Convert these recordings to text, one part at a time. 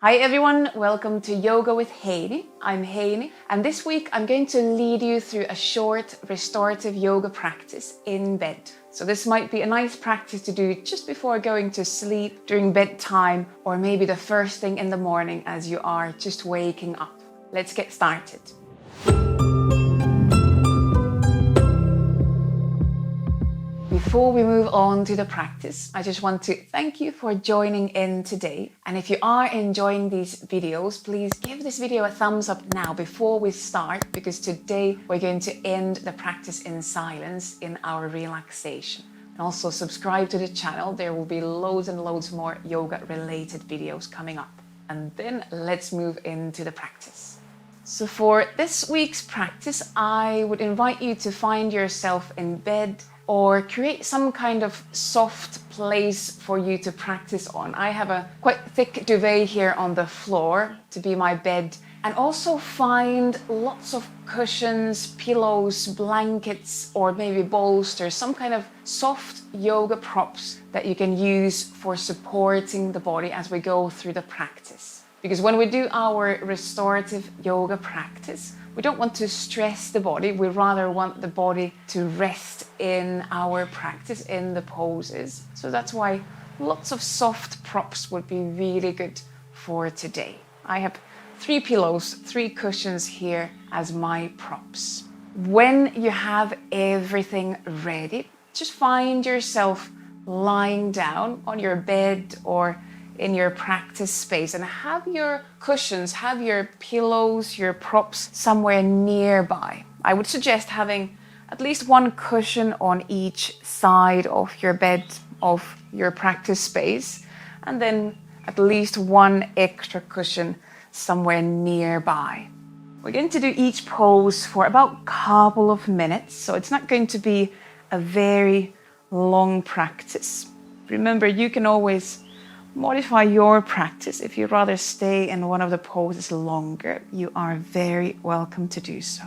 Hi everyone, welcome to Yoga with Heini. I'm Heini, and this week I'm going to lead you through a short restorative yoga practice in bed. So this might be a nice practice to do just before going to sleep, during bedtime, or maybe the first thing in the morning as you are just waking up. Let's get started. Before we move on to the practice, I just want to thank you for joining in today. And if you are enjoying these videos, please give this video a thumbs up now before we start, because today we're going to end the practice in silence in our relaxation. And also subscribe to the channel. There will be loads and loads more yoga related videos coming up. And then let's move into the practice. So for this week's practice, I would invite you to find yourself in bed or create some kind of soft place for you to practice on. I have a quite thick duvet here on the floor to be my bed, and also find lots of cushions, pillows, blankets, or maybe bolsters, some kind of soft yoga props that you can use for supporting the body as we go through the practice. Because when we do our restorative yoga practice, we don't want to stress the body. We rather want the body to rest in our practice, in the poses. So that's why lots of soft props would be really good for today. I have 3 pillows, 3 cushions here as my props. When you have everything ready, just find yourself lying down on your bed or in your practice space, and have your cushions, have your pillows, your props somewhere nearby. I would suggest having at least 1 cushion on each side of your bed, of your practice space, and then at least 1 extra cushion somewhere nearby. We're going to do each pose for about a couple of minutes, so it's not going to be a very long practice. Remember, you can always modify your practice. If you'd rather stay in one of the poses longer, you are very welcome to do so.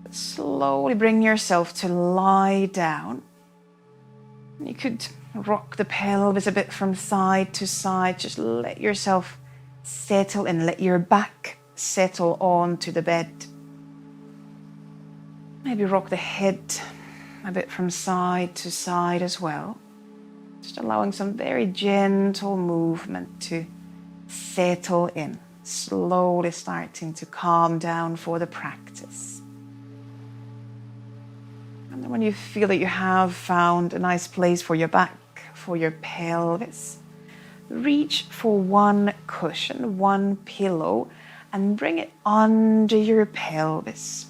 But slowly bring yourself to lie down. You could rock the pelvis a bit from side to side. Just let yourself settle and let your back settle onto the bed. Maybe rock the head a bit from side to side as well. Just allowing some very gentle movement to settle in, slowly starting to calm down for the practice. And then when you feel that you have found a nice place for your back, for your pelvis, reach for 1 cushion, 1 pillow, and bring it under your pelvis.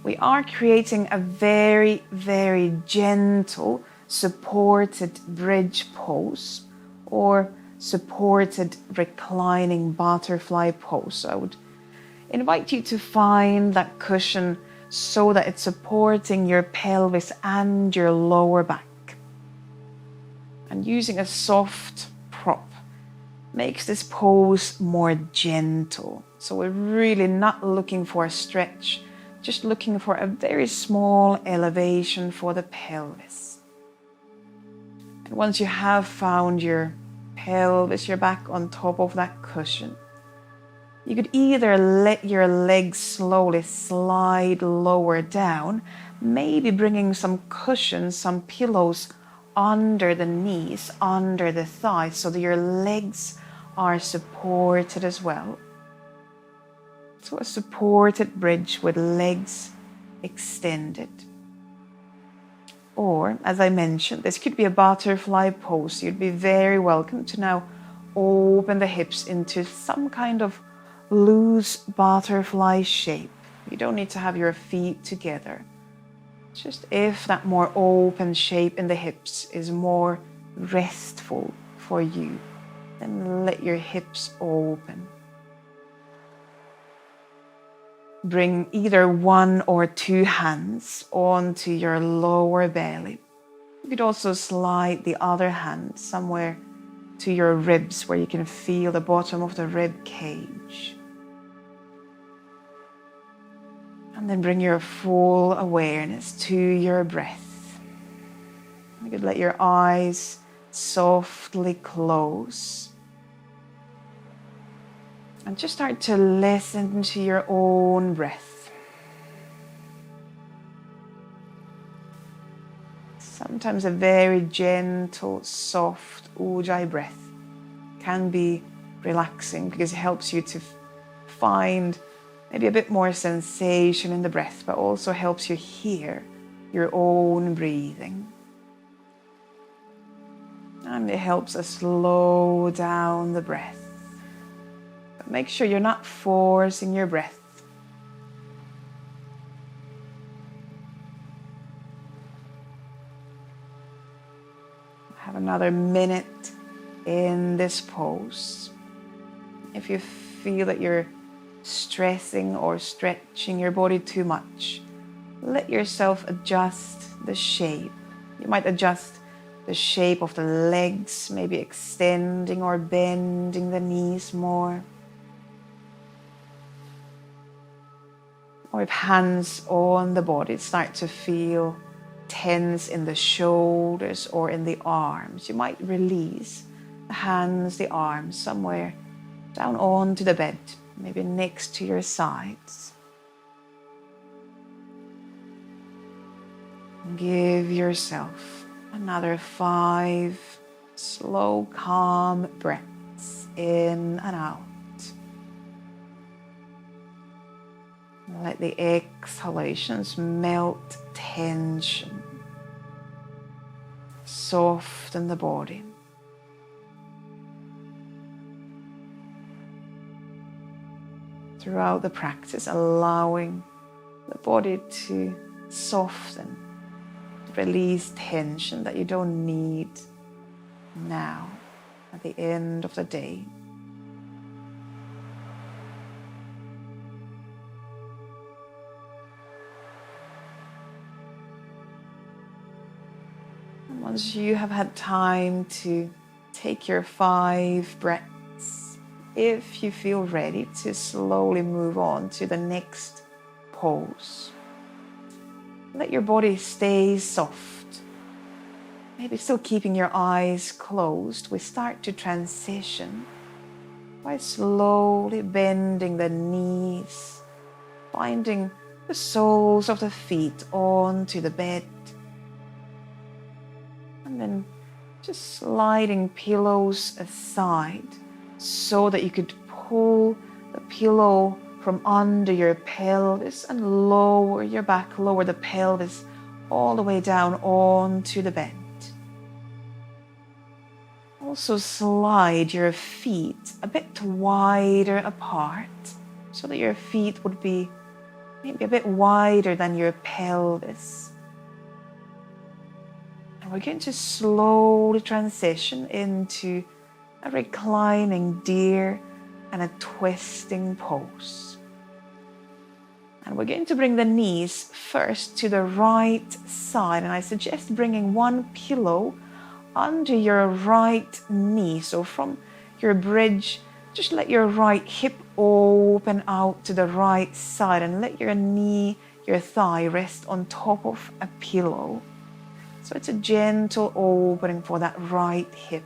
We are creating a very, very gentle supported bridge pose or supported reclining butterfly pose. So I would invite you to find that cushion so that it's supporting your pelvis and your lower back. And using a soft prop makes this pose more gentle. So we're really not looking for a stretch, just looking for a very small elevation for the pelvis. And once you have found your pelvis, your back on top of that cushion, you could either let your legs slowly slide lower down, maybe bringing some cushions, some pillows under the knees, under the thighs, so that your legs are supported as well. So a supported bridge with legs extended. Or, as I mentioned, this could be a butterfly pose. You'd be very welcome to now open the hips into some kind of loose butterfly shape. You don't need to have your feet together. Just if that more open shape in the hips is more restful for you, then let your hips open. Bring either 1 or 2 hands onto your lower belly. You could also slide the other hand somewhere to your ribs where you can feel the bottom of the rib cage. And then bring your full awareness to your breath. You could let your eyes softly close. And just start to listen to your own breath. Sometimes a very gentle, soft ujjayi breath can be relaxing because it helps you to find maybe a bit more sensation in the breath, but also helps you hear your own breathing. And it helps us slow down the breath. But make sure you're not forcing your breath. Have another minute in this pose. If you feel that you're stressing or stretching your body too much, let yourself adjust the shape. You might adjust the shape of the legs, maybe extending or bending the knees more. Or if hands on the body start to feel tense in the shoulders or in the arms, you might release the hands, the arms somewhere down onto the bed, maybe next to your sides. Give yourself another 5 slow, calm breaths in and out. Let the exhalations melt tension, soften the body. Throughout the practice, allowing the body to soften, release tension that you don't need now at the end of the day. And once you have had time to take your 5 breaths, if you feel ready to slowly move on to the next pose, let your body stay soft. Maybe still keeping your eyes closed. We start to transition by slowly bending the knees, finding the soles of the feet onto the bed, and then just sliding pillows aside so that you could pull the pillow from under your pelvis and lower your back, lower the pelvis all the way down onto the bed. Also slide your feet a bit wider apart so that your feet would be maybe a bit wider than your pelvis. And we're going to slowly transition into a reclining deer and a twisting pose. And we're going to bring the knees first to the right side. And I suggest bringing one pillow under your right knee. So from your bridge, just let your right hip open out to the right side and let your knee, your thigh rest on top of a pillow. So it's a gentle opening for that right hip.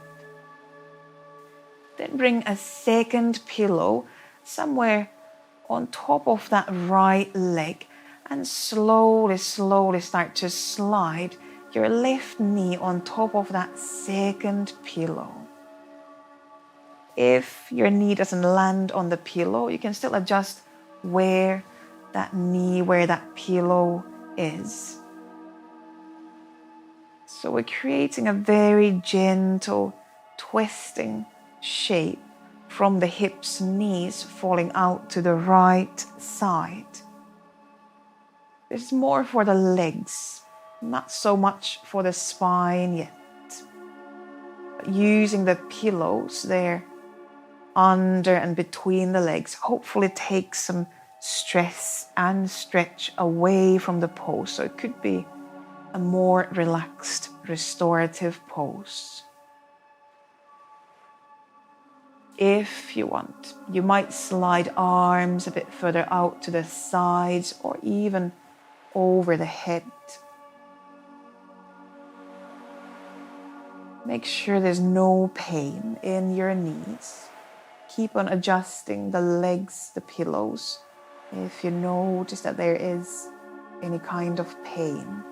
Then bring a second pillow somewhere on top of that right leg and slowly start to slide your left knee on top of that second pillow. If your knee doesn't land on the pillow, you can still adjust where that knee, where that pillow is. So we're creating a very gentle twisting shape from the hips, knees falling out to the right side. This is more for the legs, not so much for the spine yet. But using the pillows there under and between the legs hopefully takes some stress and stretch away from the pose. So it could be a more relaxed, restorative pose. If you want, you might slide arms a bit further out to the sides or even over the head. Make sure there's no pain in your knees. keep on adjusting the legs, the pillows, if you notice that there is any kind of pain.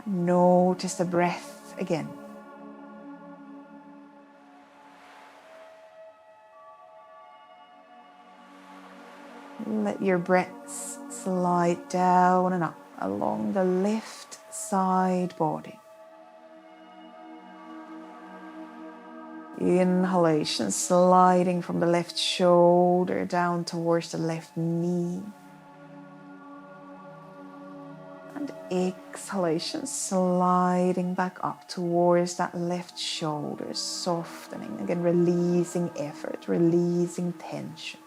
Notice the breath again. Let your breaths slide down and up along the left side body. Inhalation sliding from the left shoulder down towards the left knee. And exhalation sliding back up towards that left shoulder, softening, again releasing effort, releasing tension.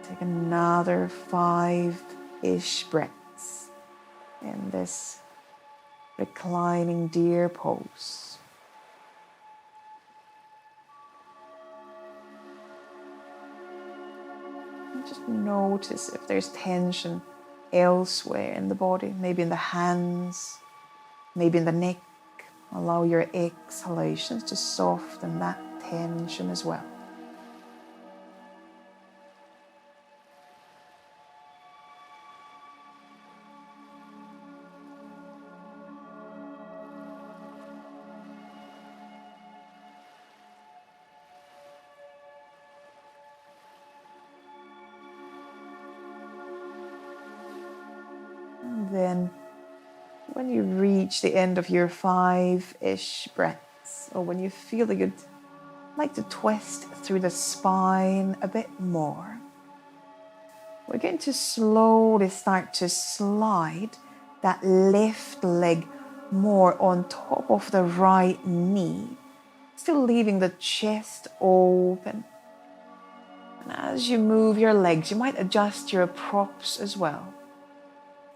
Take another 5-ish breaths in this reclining deer pose. And just notice if there's tension elsewhere in the body, maybe in the hands, maybe in the neck. Allow your exhalations to soften that tension as well. Then when you reach the end of your 5-ish breaths, or when you feel that you'd like to twist through the spine a bit more, we're going to slowly start to slide that left leg more on top of the right knee, still leaving the chest open. And as you move your legs, you might adjust your props as well.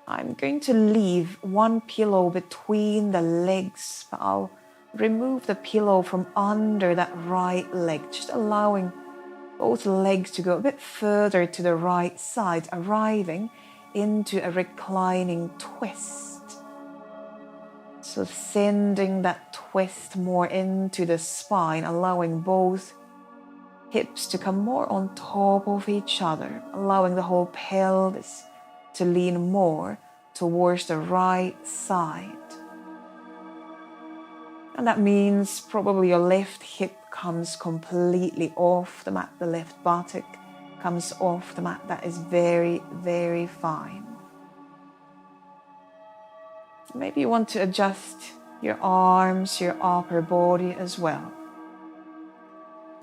I'm going to leave one pillow between the legs, but I'll remove the pillow from under that right leg, just allowing both legs to go a bit further to the right side, arriving into a reclining twist. So sending that twist more into the spine, allowing both hips to come more on top of each other, allowing the whole pelvis to lean more towards the right side. And that means probably your left hip comes completely off the mat, the left buttock comes off the mat. That is very, very fine. Maybe you want to adjust your arms, your upper body as well.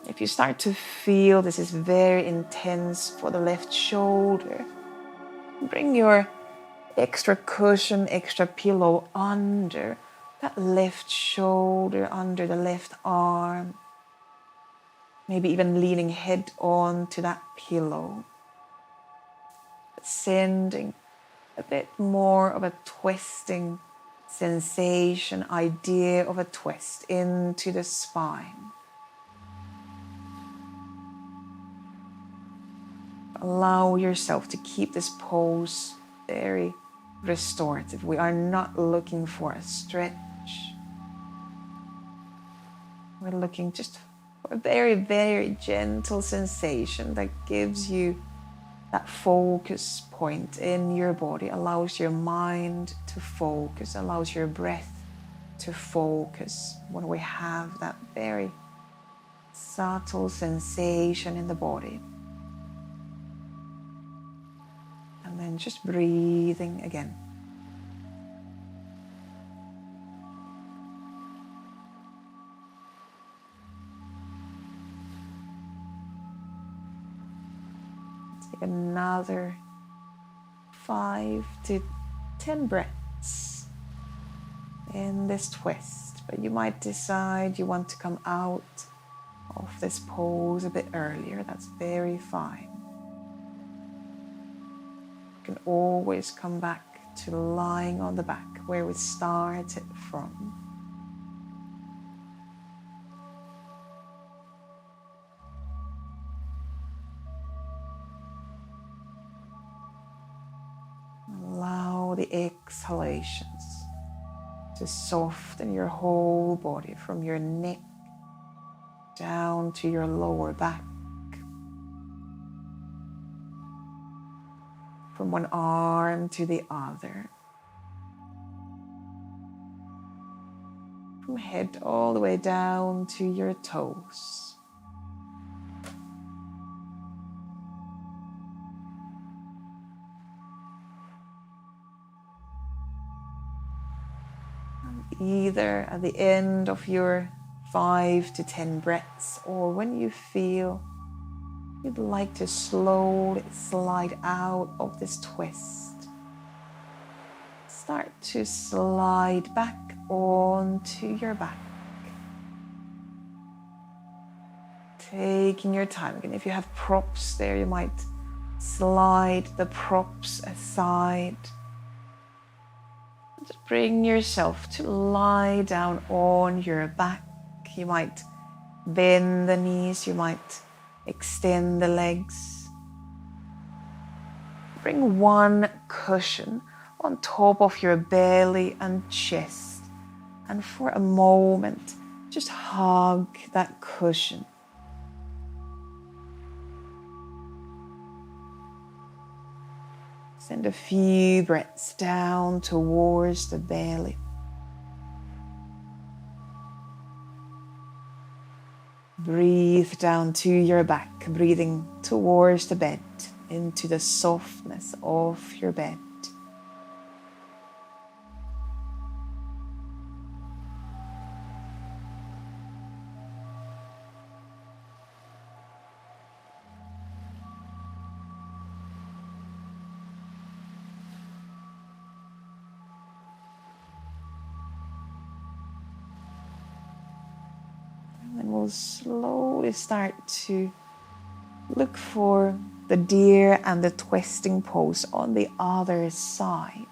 If you start to feel this is very intense for the left shoulder, bring your extra cushion, extra pillow under that left shoulder, under the left arm. Maybe even leaning head on to that pillow. Sending a bit more of a twisting sensation, idea of a twist into the spine. Allow yourself to keep this pose very restorative. We are not looking for a stretch. We're looking just for a very, very gentle sensation that gives you that focus point in your body, allows your mind to focus, allows your breath to focus when we have that very subtle sensation in the body. And then just breathing again. Take another 5 to 10 breaths in this twist. But you might decide you want to come out of this pose a bit earlier. That's very fine. You can always come back to lying on the back where we started from. Allow the exhalations to soften your whole body from your neck down to your lower back, from one arm to the other, from head all the way down to your toes. Either at the end of your 5 to 10 breaths, or when you feel you'd like to slowly slide out of this twist, start to slide back onto your back. Taking your time. Again, if you have props there, you might slide the props aside. Just bring yourself to lie down on your back. You might bend the knees, you might extend the legs. Bring one cushion on top of your belly and chest, and for a moment, just hug that cushion. Send a few breaths down towards the belly. Breathe down to your back, breathing towards the bed, into the softness of your bed. And we'll slowly start to look for the deer and the twisting pose on the other side.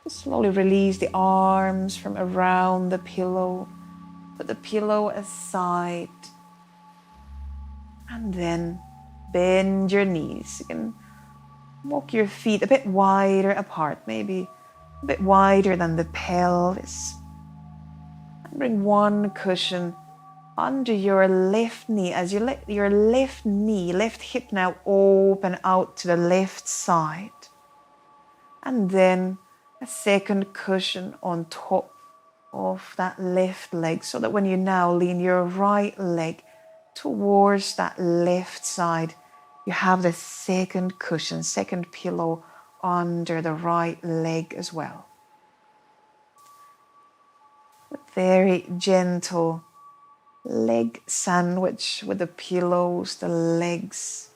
Slowly release the arms from around the pillow. Put the pillow aside. And then bend your knees. You can walk your feet a bit wider apart, maybe a bit wider than the pelvis. And bring one cushion under your left knee as you let your left hip now open out to the left side. And then a second cushion on top of that left leg, so that when you now lean your right leg towards that left side, you have the second cushion, second pillow under the right leg as well. A very gentle leg sandwich with the pillows, the legs.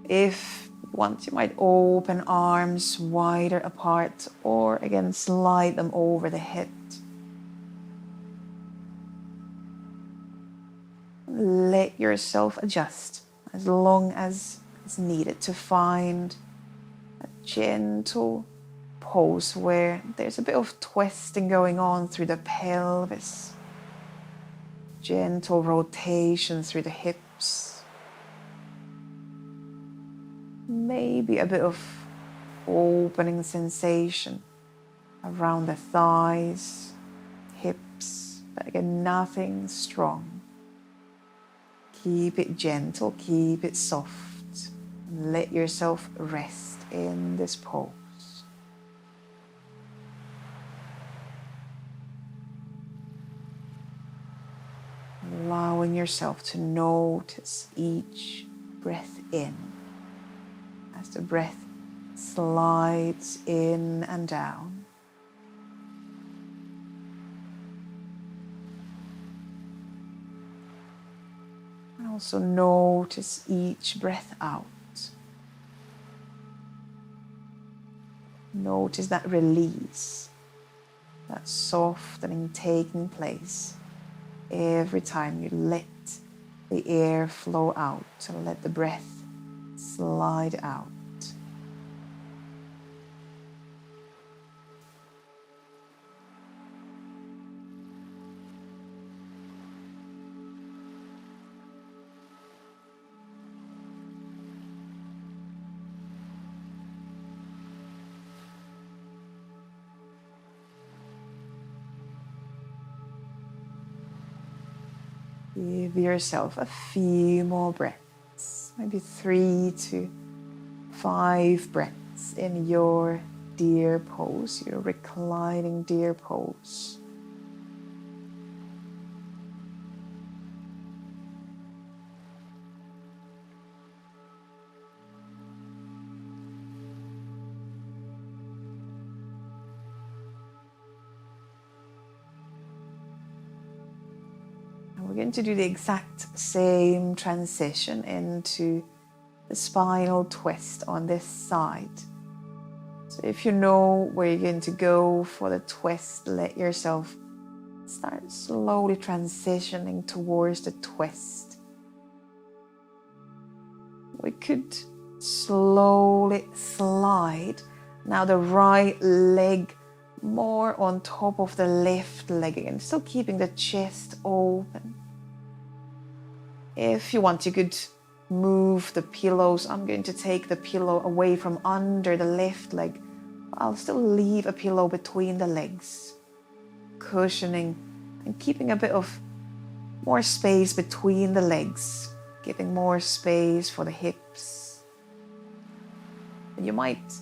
If you want, you might open arms wider apart, or again slide them over the head. Let yourself adjust as long as it's needed to find a gentle pose where there's a bit of twisting going on through the pelvis, gentle rotation through the hips, maybe a bit of opening sensation around the thighs, hips, but again, nothing strong. Keep it gentle, keep it soft, and let yourself rest in this pose. Allowing yourself to notice each breath in as the breath slides in and down. And also notice each breath out. Notice that release, that softening taking place every time you let the air flow out, and let the breath slide out. Give yourself a few more breaths, maybe 3 to 5 breaths in your deer pose, your reclining deer pose. And we're going to do the exact same transition into the spinal twist on this side. So if you know where you're going to go for the twist, let yourself start slowly transitioning towards the twist. We could slowly slide now the right leg more on top of the left leg again, still keeping the chest open. If you want, you could move the pillows. I'm going to take the pillow away from under the left leg. I'll still leave a pillow between the legs, cushioning and keeping a bit of more space between the legs, giving more space for the hips. And you might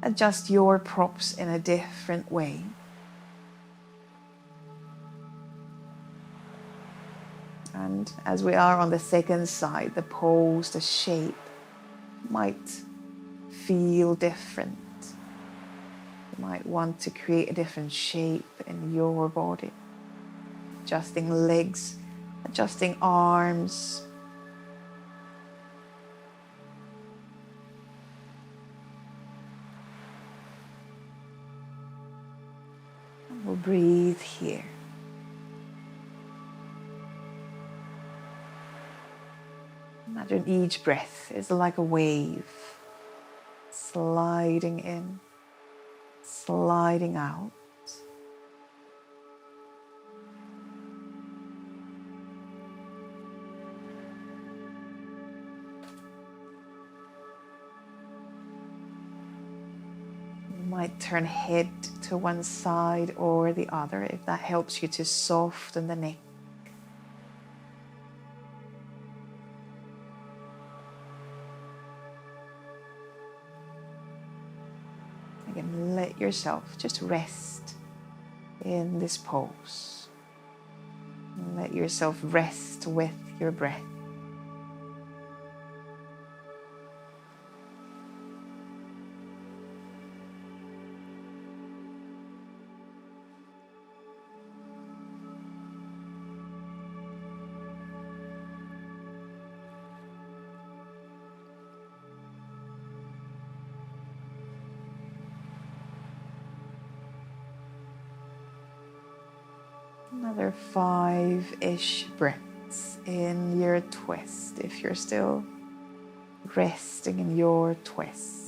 adjust your props in a different way. And as we are on the second side, the pose, the shape might feel different. You might want to create a different shape in your body. Adjusting legs, adjusting arms. And we'll breathe here. Imagine each breath is like a wave, sliding in, sliding out. You might turn head to one side or the other if that helps you to soften the neck. Again, let yourself just rest in this pose. Let yourself rest with your breath. Another 5-ish breaths in your twist, if you're still resting in your twist.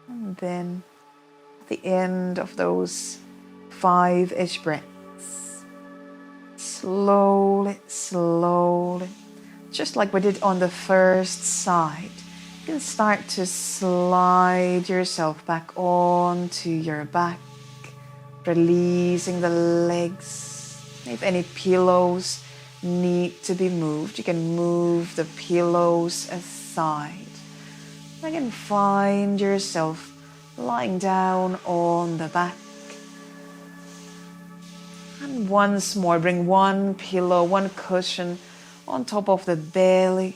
And then at the end of those 5-ish breaths, slowly, slowly, just like we did on the first side, you can start to slide yourself back onto your back, releasing the legs. If any pillows need to be moved, you can move the pillows aside. Again, find yourself lying down on the back. And once more, bring one pillow, one cushion on top of the belly,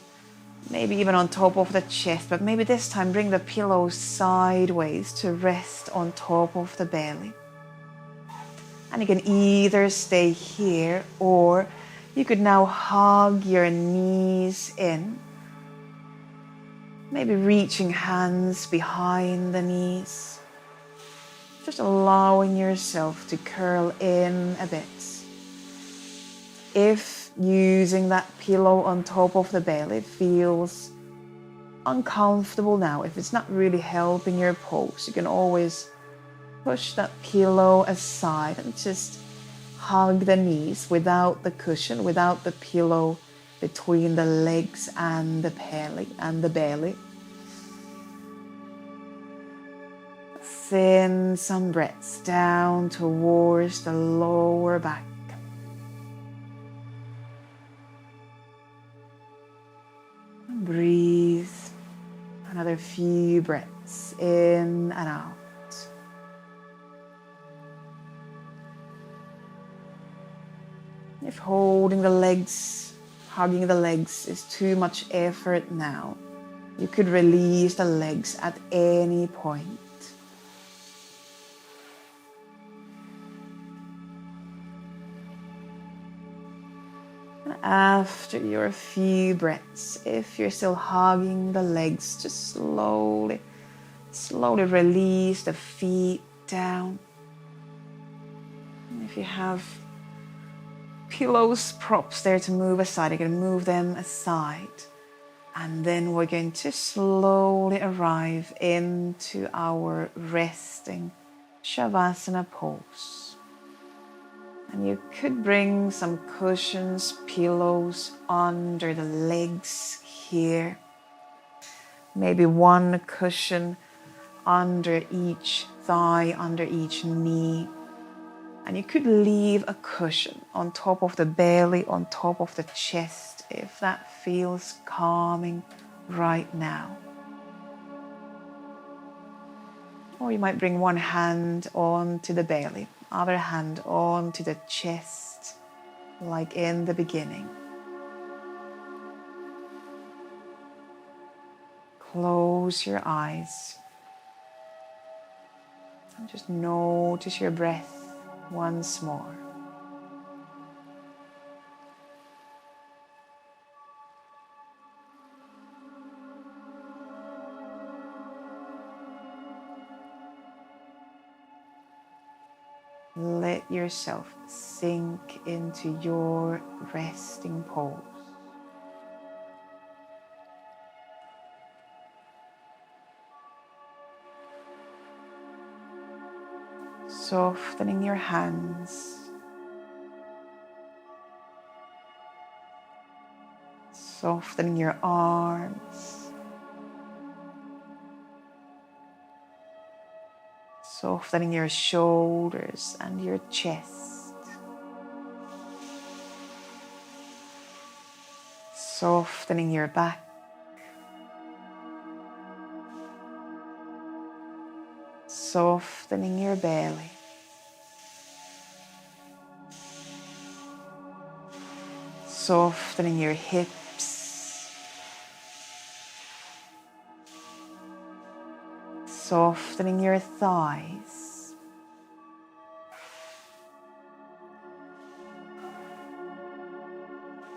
maybe even on top of the chest, but maybe this time bring the pillow sideways to rest on top of the belly. And you can either stay here or you could now hug your knees in. Maybe reaching hands behind the knees. Just allowing yourself to curl in a bit. If using that pillow on top of the belly feels uncomfortable now, if it's not really helping your pose, you can always push that pillow aside and just hug the knees without the cushion, without the pillow between the legs and the belly. Send some breaths down towards the lower back. Breathe another few breaths in and out. If holding the legs, hugging the legs is too much effort now, you could release the legs at any point. And after your few breaths, if you're still hugging the legs, just slowly release the feet down. And if you have pillows, props there to move aside, you're going to move them aside. And then we're going to slowly arrive into our resting Savasana pose. And you could bring some cushions, pillows under the legs here. Maybe one cushion under each thigh, under each knee. And you could leave a cushion on top of the belly, on top of the chest, if that feels calming right now. Or you might bring one hand onto the belly, other hand onto the chest, like in the beginning. Close your eyes and just notice your breath once more. Let yourself sink into your resting pose. Softening your hands. Softening your arms. Softening your shoulders and your chest. Softening your back. Softening your belly. Softening your hips. Softening your thighs.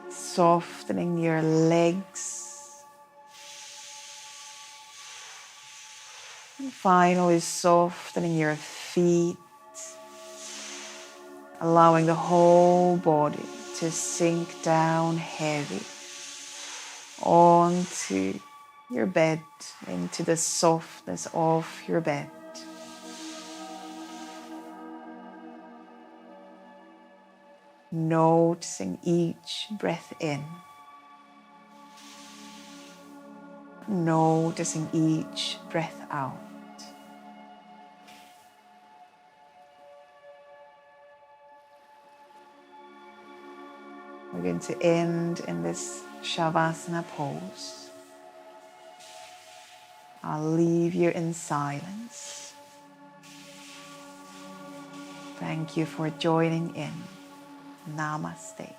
Softening your legs. And finally, softening your feet, allowing the whole body to sink down heavy onto your bed, into the softness of your bed. Noticing each breath in. Noticing each breath out. We're going to end in this Savasana pose. I'll leave you in silence. Thank you for joining in. Namaste.